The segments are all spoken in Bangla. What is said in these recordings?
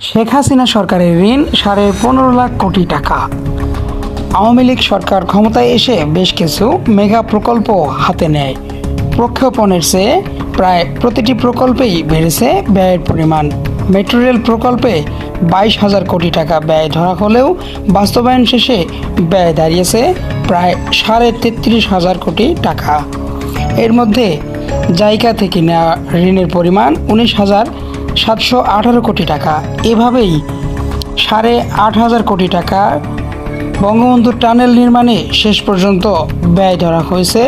শেখ হাসিনা সরকারের ঋণ 15.5 কোটি টাকা। আওয়ামী লীগ সরকার ক্ষমতায় এসে বেশ কিছু মেগা প্রকল্প হাতে নেয়। প্রক্ষেপণের চেয়ে প্রায় প্রতিটি প্রকল্পেই বেড়েছে ব্যয়ের পরিমাণ। মেট্রো রেল প্রকল্পে 22,000 কোটি টাকা ব্যয় ধরা হলেও বাস্তবায়ন শেষে ব্যয় দাঁড়িয়েছে প্রায় 33,500 কোটি টাকা। এর মধ্যে জাইকা থেকে নেওয়া ঋণের পরিমাণ 19,718 কোটি টাকা। এভাবেই 8,500 কোটি টাকা বঙ্গবন্ধু টানেল নির্মাণে শেষ পর্যন্ত ব্যয় ধরা হয়েছে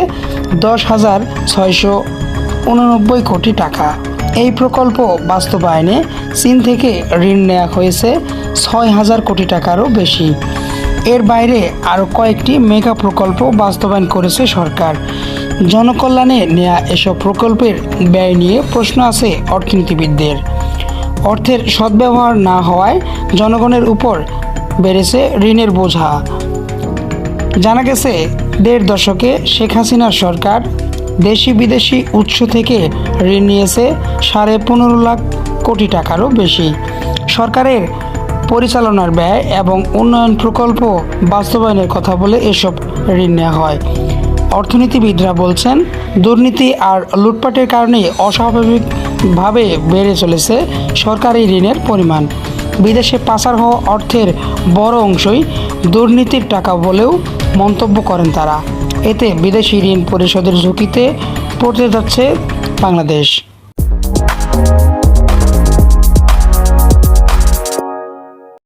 10,689 কোটি টাকা। এই প্রকল্প বাস্তবায়নে চীন থেকে ঋণ নেওয়া হয়েছে 6,000 কোটি টাকারও বেশি। এর বাইরে আরও কয়েকটি মেগা প্রকল্প বাস্তবায়ন করেছে সরকার। জনকল্যাণে নেওয়া এসব প্রকল্পের ব্যয় নিয়ে প্রশ্ন আছে অর্থনীতিবিদদের। অর্থের সদ্ব্যবহার না হওয়ায় জনগণের উপর বেড়েছে ঋণের বোঝা। জানা গেছে, 1.5 দশকে শেখ হাসিনার সরকার দেশি বিদেশি উৎস থেকে ঋণ নিয়েছে 15.5 লাখ কোটি টাকারও বেশি। সরকারের পরিচালনার ব্যয় এবং উন্নয়ন প্রকল্প বাস্তবায়নের কথা বলে এসব ঋণ নেওয়া হয়। অর্থনীতিবিদরা বলছেন, দুর্নীতি আর লুটপাটের কারণে অস্বাভাবিকভাবে বেড়ে চলেছে সরকারি ঋণের পরিমাণ। বিদেশে পাচার হওয়া অর্থের বড় অংশই দুর্নীতির টাকা বলেও মন্তব্য করেন তারা। এতে বিদেশি ঋণ পরিশোধের ঝুঁকিতে পড়তে যাচ্ছে বাংলাদেশ।